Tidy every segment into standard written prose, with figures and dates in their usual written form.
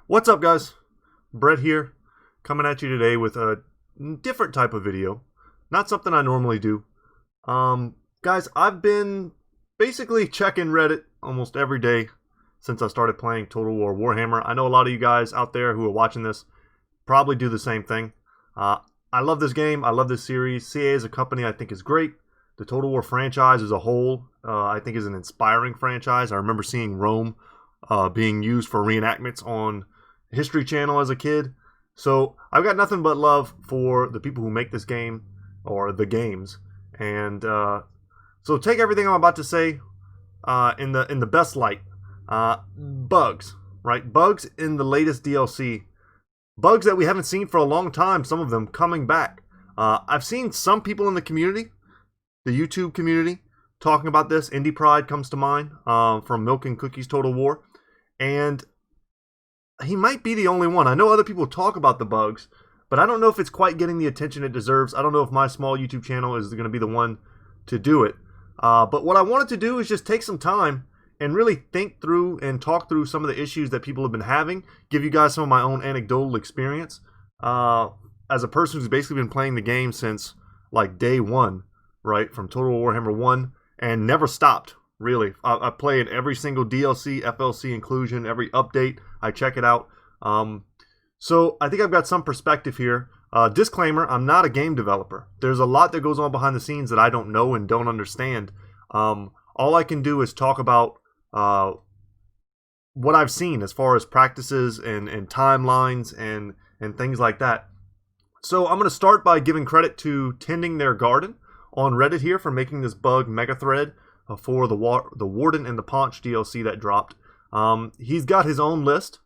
What's up, guys? Brett here, coming at you today with a different type of video. Not something I normally do. Guys, I've been basically checking Reddit almost every day since I started playing Total War Warhammer. I know a lot of you guys out there who are watching this probably do the same thing. I love this game. I love this series. CA as a company I think is great. The Total War franchise as a whole I think is an inspiring franchise. I remember seeing Rome being used for reenactments on History Channel as a kid. So I've got nothing but love for the people who make this game or the games. And so take everything I'm about to say in the best light. Bugs, right? Bugs in the latest DLC. Bugs that we haven't seen for a long time, some of them coming back. I've seen some people in the community, the YouTube community, talking about this. Indie Pride comes to mind from Milk and Cookies Total War. And he might be the only one. I know other people talk about the bugs, but I don't know if it's quite getting the attention it deserves. I don't know if my small YouTube channel is going to be the one to do it. But what I wanted to do is just take some time and really think through and talk through some of the issues that people have been having, give you guys some of my own anecdotal experience. As a person who's basically been playing the game since like day one, right, from Total Warhammer 1, and never stopped, really. I played every single DLC, FLC inclusion, every update. I check it out. So I think I've got some perspective here. Disclaimer, I'm not a game developer. There's a lot that goes on behind the scenes that I don't know and don't understand. All I can do is talk about what I've seen as far as practices and timelines and things like that. So I'm going to start by giving credit to Tending Their Garden on Reddit here for making this bug mega thread for the Warden and the Paunch DLC that dropped. He's got his own list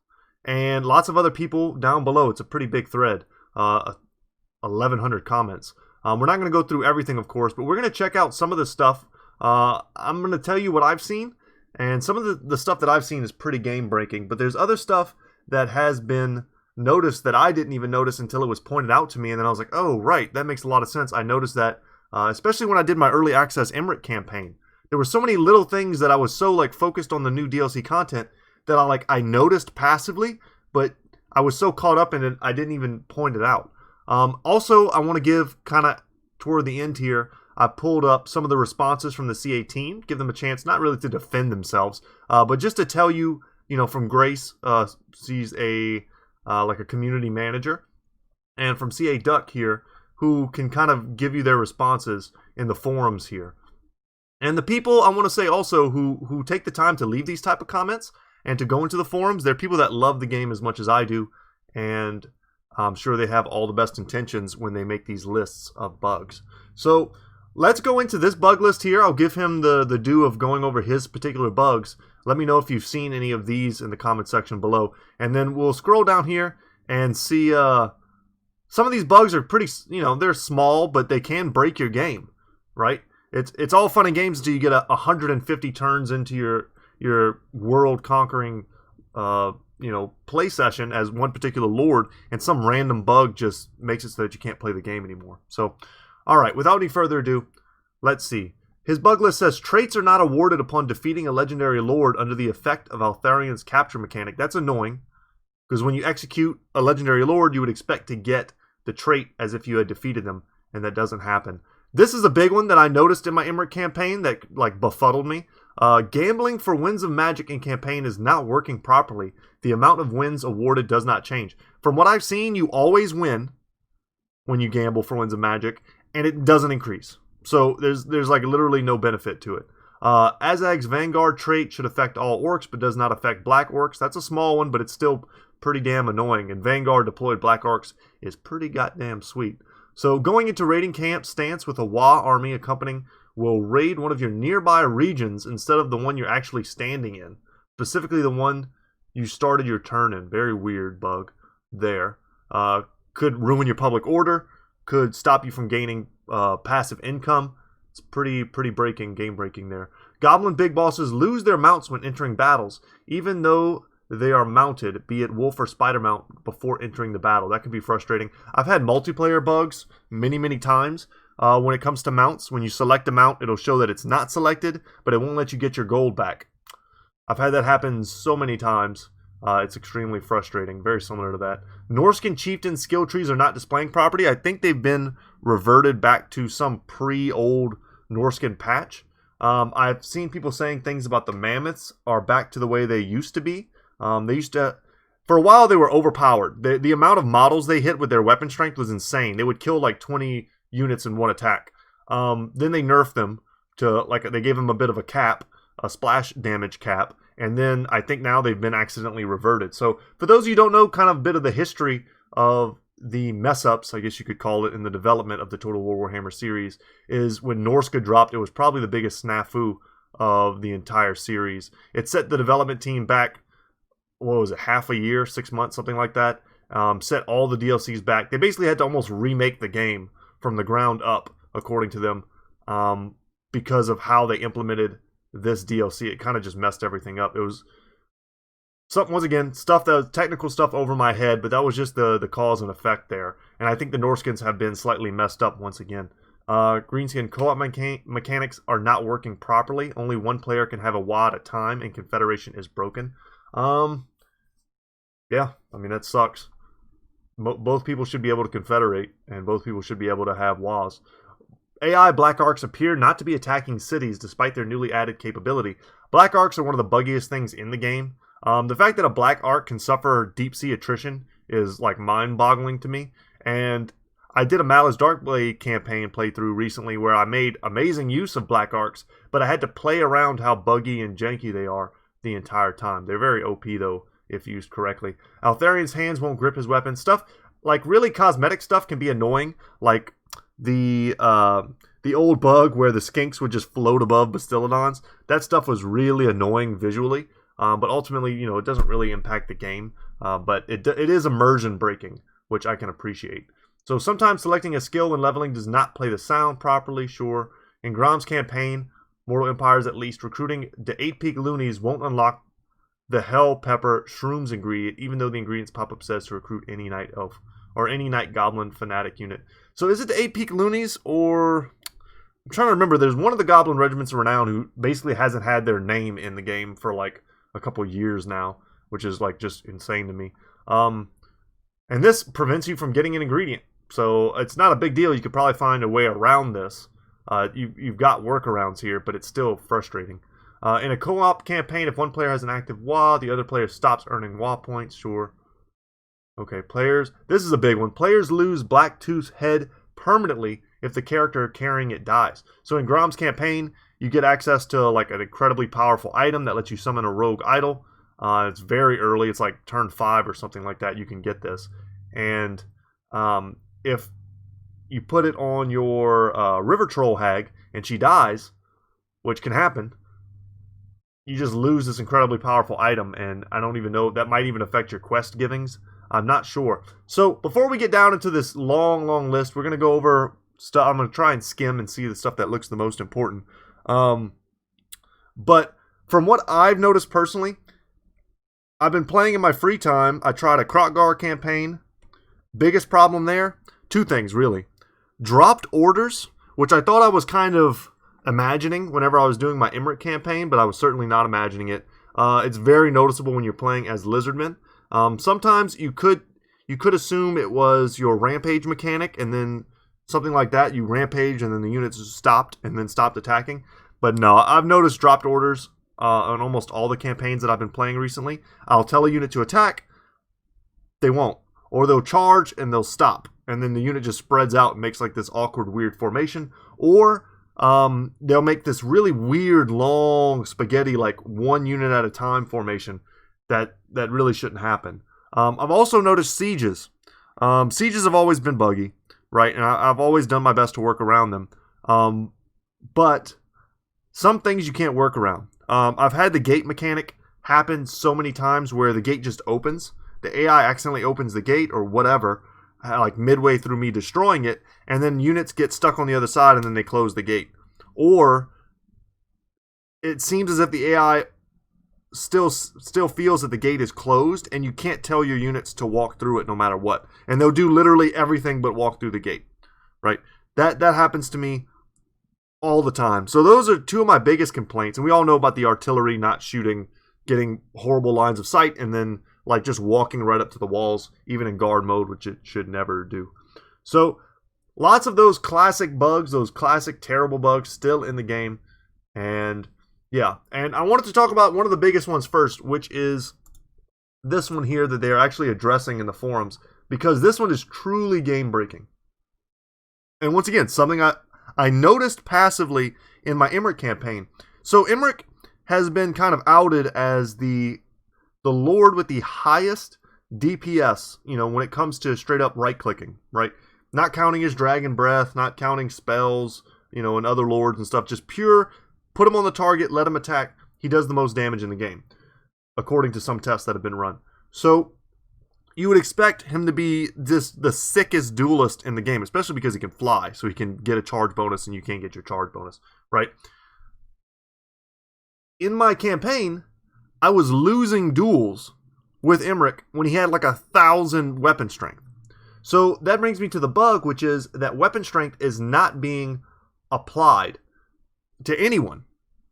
and lots of other people down below. It's a pretty big thread, 1,100 comments. We're not going to go through everything, of course, but we're going to check out some of the stuff. I'm going to tell you what I've seen, and some of the stuff that I've seen is pretty game-breaking, but there's other stuff that has been noticed that I didn't even notice until it was pointed out to me, and then I was like, oh, right, that makes a lot of sense. I noticed that, especially when I did my early access Emmerich campaign. There were so many little things that I was so focused on the new DLC content that I noticed passively, but I was so caught up in it I didn't even point it out. Also, I want to give kind of toward the end here, I pulled up some of the responses from the CA team, give them a chance not really to defend themselves, but just to tell you, from Grace, she's a community manager, and from CA Duck here, who can kind of give you their responses in the forums here. And the people I want to say also who take the time to leave these type of comments and to go into the forums, they're people that love the game as much as I do, and I'm sure they have all the best intentions when they make these lists of bugs. So let's go into this bug list here. I'll give him the due of going over his particular bugs. Let me know if you've seen any of these in the comment section below, and then we'll scroll down here and see some of these bugs are pretty, they're small, but they can break your game, right? It's all fun and games until you get 150 turns into your world conquering play session as one particular lord, and some random bug just makes it so that you can't play the game anymore. So, all right, without any further ado, let's see. His bug list says traits are not awarded upon defeating a legendary lord under the effect of Altharian's capture mechanic. That's annoying, because when you execute a legendary lord, you would expect to get the trait as if you had defeated them, and that doesn't happen. This is a big one that I noticed in my Emmerich campaign that befuddled me. Gambling for wins of magic in campaign is not working properly. The amount of wins awarded does not change. From what I've seen, you always win when you gamble for wins of magic, and it doesn't increase. So there's literally no benefit to it. Azag's Vanguard trait should affect all orcs, but does not affect black orcs. That's a small one, but it's still pretty damn annoying. And Vanguard deployed black orcs is pretty goddamn sweet. So going into raiding camp stance with a Wa army accompanying will raid one of your nearby regions instead of the one you're actually standing in. Specifically the one you started your turn in. Very weird bug there. Could ruin your public order. Could stop you from gaining passive income. It's pretty game breaking there. Goblin big bosses lose their mounts when entering battles, even though they are mounted, be it wolf or spider mount, before entering the battle. That can be frustrating. I've had multiplayer bugs many times when it comes to mounts. When you select a mount, it'll show that it's not selected, but it won't let you get your gold back. I've had that happen so many times. It's extremely frustrating, very similar to that. Norscan chieftain skill trees are not displaying property. I think they've been reverted back to some pre-old Norscan patch. I've seen people saying things about the mammoths are back to the way they used to be. They used to, for a while, they were overpowered. The amount of models they hit with their weapon strength was insane. They would kill like 20 units in one attack. Then they nerfed them to, like, they gave them a bit of a cap, a splash damage cap, and then I think now they've been accidentally reverted. So for those of you who don't know kind of a bit of the history of the mess-ups, I guess you could call it, in the development of the Total War Warhammer series, is when Norsca dropped, it was probably the biggest snafu of the entire series. It set the development team back, what was it, half a year, 6 months, something like that. Set all the DLCs back. They basically had to almost remake the game from the ground up, according to them, because of how they implemented this DLC. It kind of just messed everything up. It was something, once again, stuff that was technical stuff over my head, but that was just the cause and effect there. And I think the Norskins have been slightly messed up once again. Greenskin co-op mechanics are not working properly. Only one player can have a WA at a time, and Confederation is broken. Yeah, I mean, that sucks. Both people should be able to confederate, and both people should be able to have WAs. AI Black Arcs appear not to be attacking cities despite their newly added capability. Black Arcs are one of the buggiest things in the game. The fact that a Black Arc can suffer deep sea attrition is like mind-boggling to me. And I did a Malice Darkblade campaign playthrough recently where I made amazing use of Black Arcs, but I had to play around how buggy and janky they are the entire time. They're very OP though, if used correctly. Altharian's hands won't grip his weapon. Stuff like really cosmetic stuff can be annoying, like the old bug where the skinks would just float above Bastiladons. That stuff was really annoying visually, but ultimately, you know, it doesn't really impact the game. But it is immersion breaking, which I can appreciate. So sometimes selecting a skill when leveling does not play the sound properly. Sure. In Grom's campaign, Mortal Empires at least, recruiting the 8 Peak Loonies won't unlock the Hell Pepper Shrooms ingredient, even though the ingredients pop-up says to recruit any Night Elf or any Night Goblin Fanatic unit. So is it the 8 Peak Loonies, or I'm trying to remember. There's one of the Goblin Regiments of Renown who basically hasn't had their name in the game for like a couple years now, which is like just insane to me. And this prevents you from getting an ingredient, so it's not a big deal. You could probably find a way around this. You've got workarounds here, but it's still frustrating. In a co-op campaign, if one player has an active WA, the other player stops earning WA points. Sure. Okay, players. This is a big one. Players lose Blacktooth's head permanently if the character carrying it dies. So in Grom's campaign, you get access to like an incredibly powerful item that lets you summon a rogue idol. It's very early. It's like turn 5 or something like that. You can get this. And if you put it on your River Troll Hag and she dies, which can happen, you just lose this incredibly powerful item. And I don't even know, that might even affect your quest givings. I'm not sure. So before we get down into this long list, we're going to go over stuff. I'm going to try and skim and see the stuff that looks the most important. But from what I've noticed personally, I've been playing in my free time. I tried a Krotgar campaign. Biggest problem there, 2 things really. Dropped orders, which I thought I was kind of imagining whenever I was doing my Emmerich campaign, but I was certainly not imagining it. It's very noticeable when you're playing as Lizardmen. Sometimes you could assume it was your rampage mechanic, and then something like that, you rampage and then the units stopped and then stopped attacking. But no, I've noticed dropped orders on almost all the campaigns that I've been playing recently. I'll tell a unit to attack, they won't. Or they'll charge and they'll stop. And then the unit just spreads out and makes like this awkward, weird formation. Or they'll make this really weird, long spaghetti, like 1 unit at a time formation that really shouldn't happen. I've also noticed sieges. Sieges have always been buggy, right? And I've always done my best to work around them. But some things you can't work around. I've had the gate mechanic happen so many times where the gate just opens. The AI accidentally opens the gate or whatever, like midway through me destroying it, and then units get stuck on the other side and then they close the gate. Or it seems as if the AI still feels that the gate is closed and you can't tell your units to walk through it no matter what. And they'll do literally everything but walk through the gate, right? That happens to me all the time. So those are 2 of my biggest complaints. And we all know about the artillery not shooting getting horrible lines of sight, and then like just walking right up to the walls, even in guard mode, which it should never do. So lots of those classic bugs, those classic terrible bugs still in the game. And yeah, and I wanted to talk about one of the biggest ones first, which is this one here that they're actually addressing in the forums, because this one is truly game breaking. And once again, something I noticed passively in my Emmerich campaign. So Emmerich has been kind of outed as the lord with the highest DPS, you know, when it comes to straight up right clicking, right? Not counting his dragon breath, not counting spells, you know, and other lords and stuff. Just pure, put him on the target, let him attack. He does the most damage in the game, according to some tests that have been run. So you would expect him to be just the sickest duelist in the game, especially because he can fly, so he can get a charge bonus and you can't get your charge bonus, right? In my campaign, I was losing duels with Emmerich when he had like 1,000 weapon strength. So that brings me to the bug, which is that weapon strength is not being applied to anyone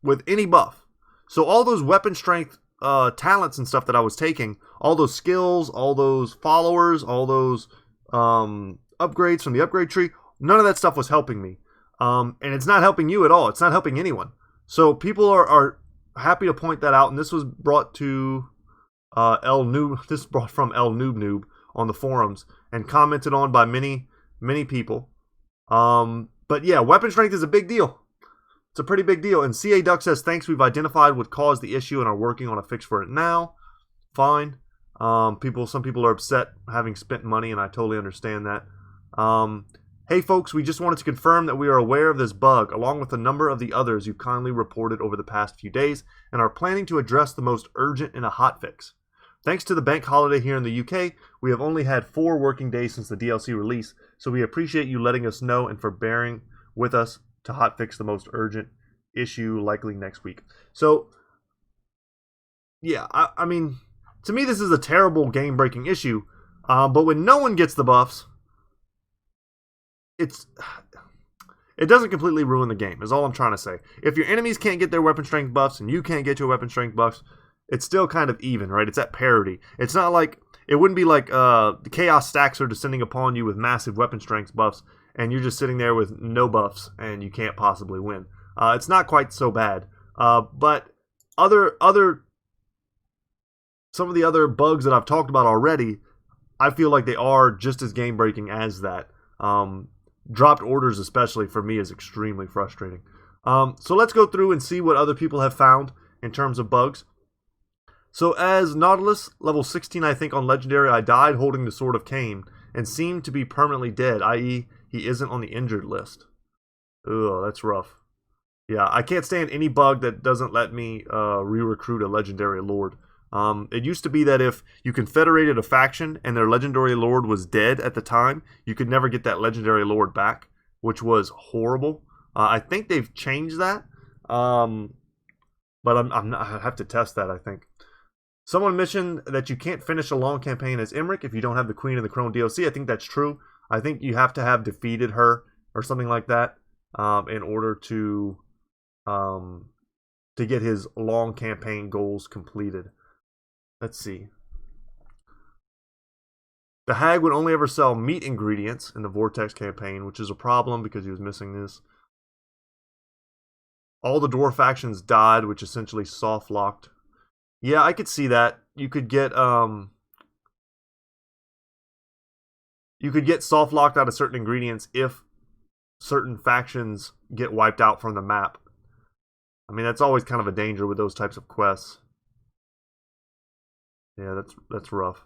with any buff. So all those weapon strength talents and stuff that I was taking, all those skills, all those followers, all those upgrades from the upgrade tree, none of that stuff was helping me. And it's not helping you at all. It's not helping anyone. So people are happy to point that out, and this was brought to this is brought from El Noob on the forums and commented on by many people. But yeah, weapon strength is a big deal. It's a pretty big deal. And CA Duck says, thanks, we've identified what caused the issue and are working on a fix for it now. Fine. Some people are upset having spent money, and I totally understand that. Hey folks, we just wanted to confirm that we are aware of this bug, along with a number of the others you kindly reported over the past few days, and are planning to address the most urgent in a hotfix. Thanks to the bank holiday here in the UK, we have only had 4 working days since the DLC release, so we appreciate you letting us know and for bearing with us to hotfix the most urgent issue likely next week. So, yeah, I mean, to me this is a terrible game-breaking issue, but when no one gets the buffs, it doesn't completely ruin the game, is all I'm trying to say. If your enemies can't get their weapon strength buffs and you can't get your weapon strength buffs, it's still kind of even, right? It's at parity. It's not like, it wouldn't be like the chaos stacks are descending upon you with massive weapon strength buffs and you're just sitting there with no buffs and you can't possibly win. It's not quite so bad. But some of the other bugs that I've talked about already, I feel like they are just as game breaking as that. Dropped orders especially for me is extremely frustrating. So let's go through and see what other people have found in terms of bugs. So as Nautilus, level 16 I think on Legendary, I died holding the Sword of Cain and seemed to be permanently dead, i.e. he isn't on the injured list. Ugh, that's rough. Yeah, I can't stand any bug that doesn't let me re-recruit a Legendary Lord. It used to be that if you confederated a faction and their Legendary Lord was dead at the time, you could never get that Legendary Lord back, which was horrible. I think they've changed that, but I have to test that, I think. Someone mentioned that you can't finish a long campaign as Emmerich if you don't have the Queen of the Crone DLC. I think that's true. I think you have to have defeated her or something like that in order to get his long campaign goals completed. Let's see. The Hag would only ever sell meat ingredients in the Vortex campaign, which is a problem because he was missing this. All the dwarf factions died, which essentially soft locked. Yeah, I could see that. You could get soft locked out of certain ingredients if certain factions get wiped out from the map. I mean, that's always kind of a danger with those types of quests. Yeah, that's rough.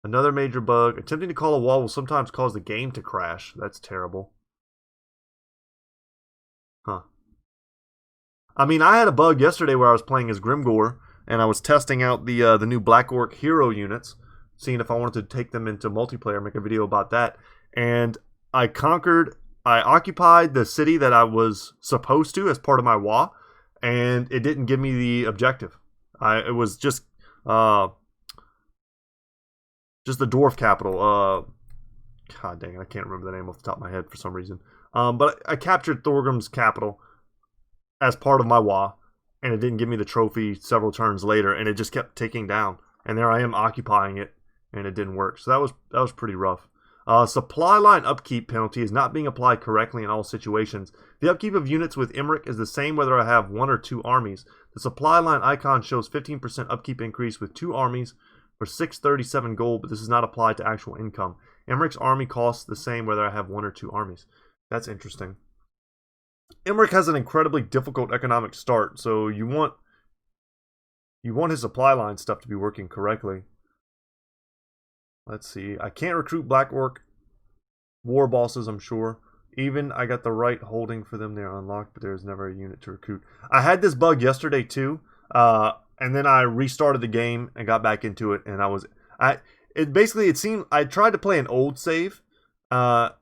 Another major bug. Attempting to call a wall will sometimes cause the game to crash. That's terrible. Huh. I mean, I had a bug yesterday where I was playing as Grimgore, and I was testing out the new Black Orc hero units, seeing if I wanted to take them into multiplayer, make a video about that. And I occupied the city that I was supposed to as part of my WoW, and it didn't give me the objective. It was just the dwarf capital. God dang it, I can't remember the name off the top of my head for some reason. But I captured Thorgrim's capital as part of my WoW, and it didn't give me the trophy several turns later, and it just kept ticking down. And there I am occupying it, and it didn't work. So that was pretty rough. Supply line upkeep penalty is not being applied correctly in all situations. The upkeep of units with Emmerich is the same whether I have 1 or 2 armies. The supply line icon shows 15% upkeep increase with 2 armies for 637 gold, but this is not applied to actual income. Emmerich's army costs the same whether I have 1 or 2 armies. That's interesting. Emmerich has an incredibly difficult economic start, so you want his supply line stuff to be working correctly. Let's see. I can't recruit Black Orc war bosses, I'm sure. Even I got the right holding for them. They're unlocked, but there's never a unit to recruit. I had this bug yesterday too, and then I restarted the game and got back into it, and it seemed I tried to play an old save, and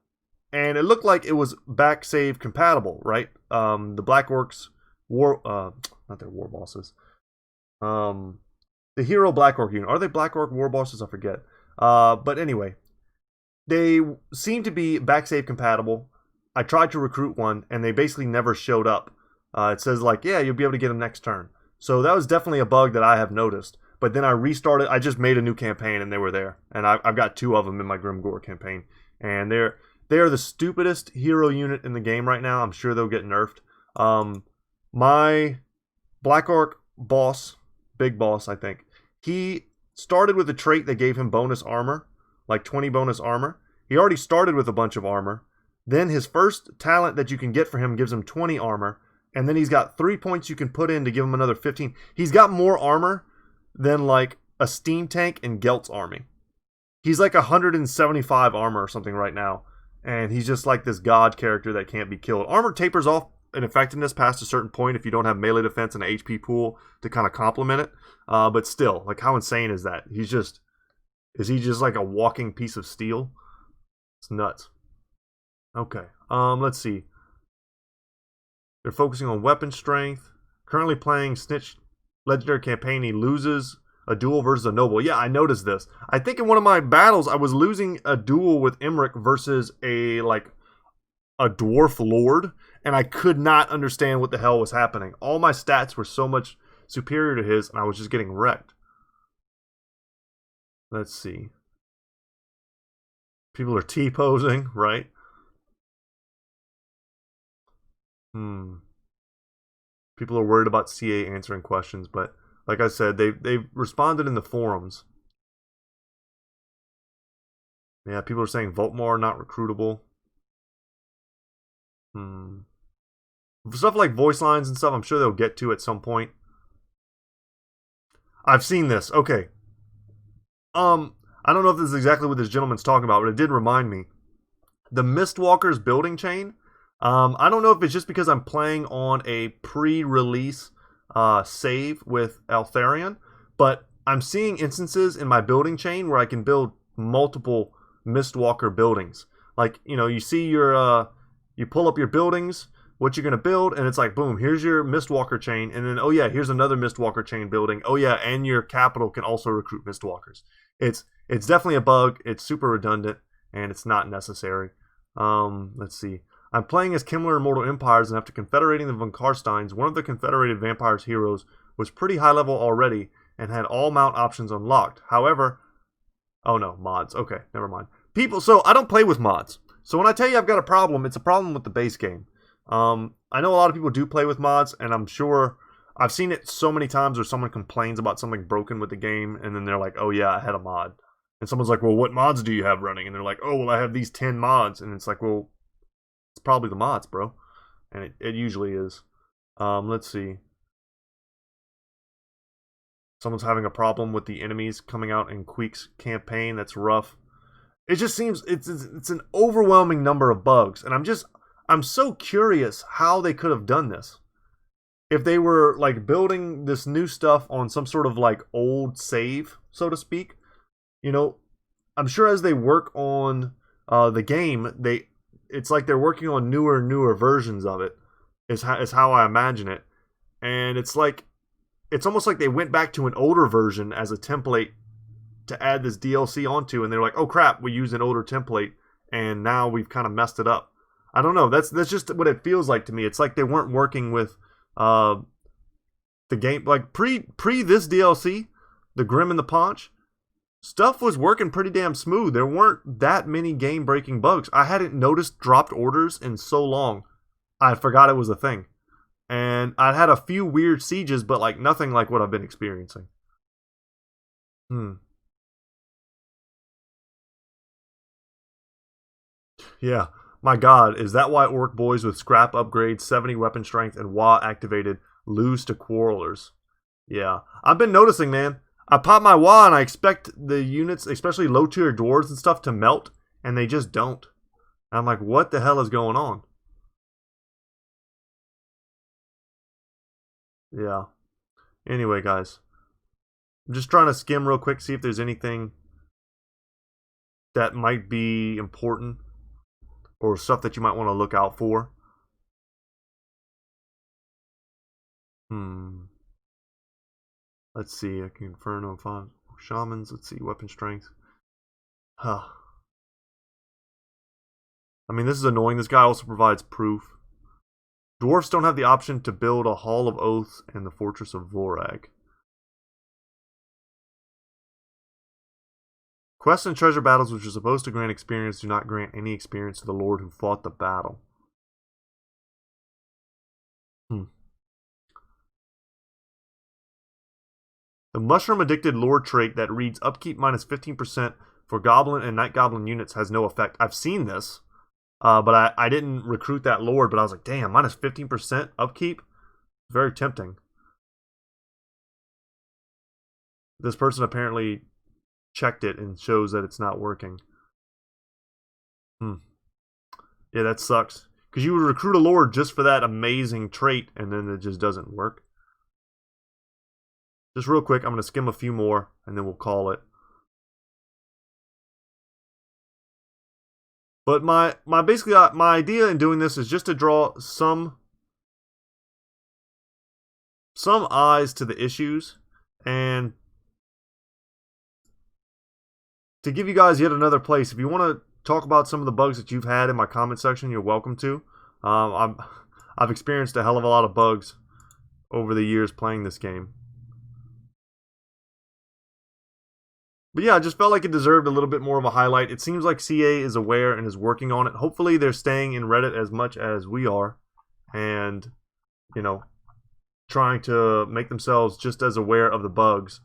it looked like it was back save compatible, right? The Black Orcs not their war bosses. The hero Black Orc unit. Are they Black Orc war bosses? I forget. But anyway, they seem to be back save compatible. I tried to recruit one, and they basically never showed up. It says like, yeah, you'll be able to get them next turn. So that was definitely a bug that I have noticed. But then I restarted. I just made a new campaign, and they were there. And I've got 2 of them in my Grimgore campaign. And they are the stupidest hero unit in the game right now. I'm sure they'll get nerfed. My Black Orc boss, big boss, I think, he started with a trait that gave him bonus armor, like 20 bonus armor. He already started with a bunch of armor. Then his first talent that you can get for him gives him 20 armor. And then he's got 3 points you can put in to give him another 15. He's got more armor than like a steam tank in Gelt's army. He's like 175 armor or something right now. And he's just like this god character that can't be killed. Armor tapers off in effectiveness past a certain point if you don't have melee defense and an HP pool to kind of complement it. But still, like, how insane is that? Is he just like a walking piece of steel? It's nuts. Okay, let's see. They're focusing on weapon strength. Currently playing Snitch Legendary Campaign. He loses a duel versus a noble. Yeah, I noticed this. I think in one of my battles, I was losing a duel with Emmerich versus a dwarf lord, and I could not understand what the hell was happening. All my stats were so much superior to his, and I was just getting wrecked. Let's see. People are T-posing, right? People are worried about CA answering questions, but like I said, they've responded in the forums. Yeah, people are saying Voltmar not recruitable. Stuff like voice lines and stuff, I'm sure they'll get to at some point. I've seen this. Okay. I don't know if this is exactly what this gentleman's talking about, but it did remind me. The Mistwalker's building chain. I don't know if it's just because I'm playing on a pre-release save with Altharion, but I'm seeing instances in my building chain where I can build multiple Mistwalker buildings. Like, you know, you see your, you pull up your buildings, what you're going to build, and it's like, boom, here's your Mistwalker chain, and then, oh yeah, here's another Mistwalker chain building. Oh yeah, and your capital can also recruit Mistwalkers. It's definitely a bug, it's super redundant, and it's not necessary. Let's see. I'm playing as Kimmler in Mortal Empires, and after confederating the Von Karsteins, one of the confederated vampires heroes was pretty high level already, and had all mount options unlocked. However, oh no, mods. Okay, never mind. So I don't play with mods. So when I tell you I've got a problem, it's a problem with the base game. I know a lot of people do play with mods, and I'm sure I've seen it so many times where someone complains about something broken with the game, and then they're like, oh yeah, I had a mod. And someone's like, well, what mods do you have running? And they're like, oh, well, I have these 10 mods. And it's like, well, it's probably the mods, bro. And it usually is. Let's see. Someone's having a problem with the enemies coming out in Queek's campaign. That's rough. It just seems it's an overwhelming number of bugs. And I'm so curious how they could have done this. If they were like building this new stuff on some sort of like old save, so to speak. You know, I'm sure as they work on the game, it's like they're working on newer and newer versions of it, is how I imagine it. And it's almost like they went back to an older version as a template to add this DLC onto, and they're like, oh crap, we used an older template, and now we've kind of messed it up. I don't know, that's just what it feels like to me. It's like they weren't working with the game, like pre this DLC, the Grim and the Paunch, stuff was working pretty damn smooth. There weren't that many game-breaking bugs. I hadn't noticed dropped orders in so long. I forgot it was a thing. And I'd had a few weird sieges, but like nothing like what I've been experiencing. Yeah. My god, is that why orc boys with scrap upgrades, 70 weapon strength, and WA activated lose to quarrelers? Yeah. I've been noticing, man. I pop my WA and I expect the units, especially low tier dwarves and stuff, to melt, and they just don't. And I'm like, what the hell is going on? Yeah. Anyway, guys. I'm just trying to skim real quick, see if there's anything that might be important or stuff that you might want to look out for. Let's see. I can Inferno, find Shamans. Let's see. Weapon strength. Huh. I mean, this is annoying. This guy also provides proof. Dwarfs don't have the option to build a Hall of Oaths and the Fortress of Vorag. Quests and treasure battles, which are supposed to grant experience, do not grant any experience to the lord who fought the battle. The mushroom-addicted lord trait that reads upkeep minus 15% for goblin and night goblin units has no effect. I've seen this, but I didn't recruit that lord, but I was like, damn, minus 15% upkeep? Very tempting. This person apparently checked it and shows that it's not working. Yeah, that sucks. Because you would recruit a lord just for that amazing trait, and then it just doesn't work. Just real quick, I'm going to skim a few more, and then we'll call it. But my basically my idea in doing this is just to draw some eyes to the issues, and to give you guys yet another place. If you want to talk about some of the bugs that you've had in my comment section, you're welcome to. I've experienced a hell of a lot of bugs over the years playing this game. But yeah, I just felt like it deserved a little bit more of a highlight. It seems like CA is aware and is working on it. Hopefully they're staying in Reddit as much as we are. And, you know, trying to make themselves just as aware of the bugs.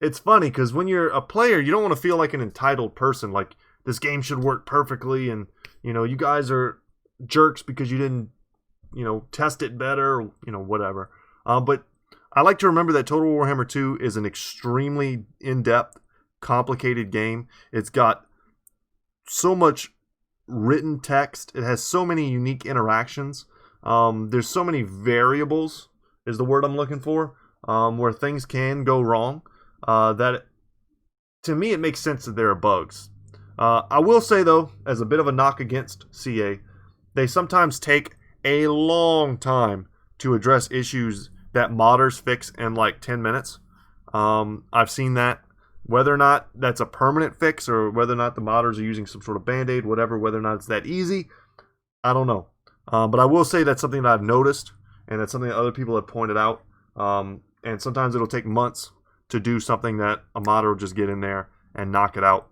It's funny because when you're a player, you don't want to feel like an entitled person. Like, this game should work perfectly and, you know, you guys are jerks because you didn't, you know, test it better or, you know, whatever. But I like to remember that Total Warhammer 2 is an extremely in-depth, complicated game. It's got so much written text. It has so many unique interactions. There's so many variables, is the word I'm looking for, where things can go wrong. That, to me, it makes sense that there are bugs. I will say, though, as a bit of a knock against CA, they sometimes take a long time to address issues that modders fix in like 10 minutes. I've seen that. Whether or not that's a permanent fix or whether or not the modders are using some sort of band-aid, whatever, whether or not it's that easy, I don't know. But I will say that's something that I've noticed, and that's something that other people have pointed out. And sometimes it'll take months to do something that a modder will just get in there and knock it out.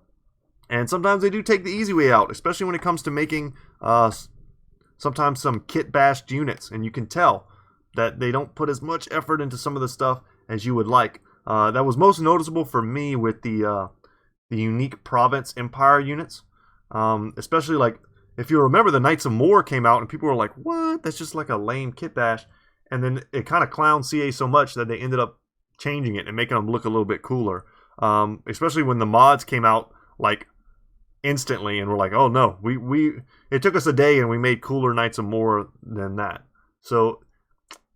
And sometimes they do take the easy way out, especially when it comes to making sometimes some kit-bashed units. And you can tell that they don't put as much effort into some of the stuff as you would like. That was most noticeable for me with the unique province empire units. Especially like, if you remember, the Knights of Moor came out and people were like, what? That's just like a lame kit bash. And then it kind of clowned CA so much that they ended up changing it and making them look a little bit cooler. Especially when the mods came out like instantly and we're like, oh no, it took us a day and we made cooler Knights of Moor than that. So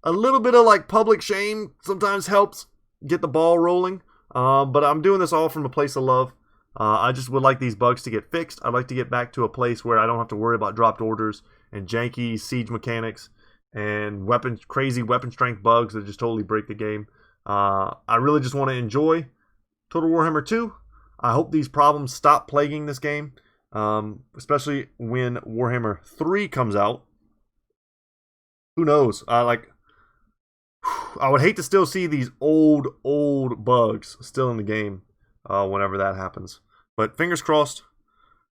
a little bit of like public shame sometimes helps get the ball rolling. But I'm doing this all from a place of love. I just would like these bugs to get fixed. I'd like to get back to a place where I don't have to worry about dropped orders and janky siege mechanics and crazy weapon strength bugs that just totally break the game. I really just want to enjoy Total Warhammer 2. I hope these problems stop plaguing this game, especially when Warhammer 3 comes out. Who knows? I would hate to still see these old bugs still in the game whenever that happens. But fingers crossed.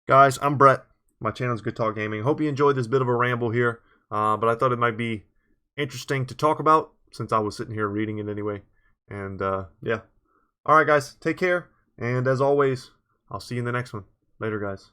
Guys, I'm Brett. My channel is Goodtalk Gaming. Hope you enjoyed this bit of a ramble here. But I thought it might be interesting to talk about since I was sitting here reading it anyway. And yeah. Alright guys, take care. And as always, I'll see you in the next one. Later guys.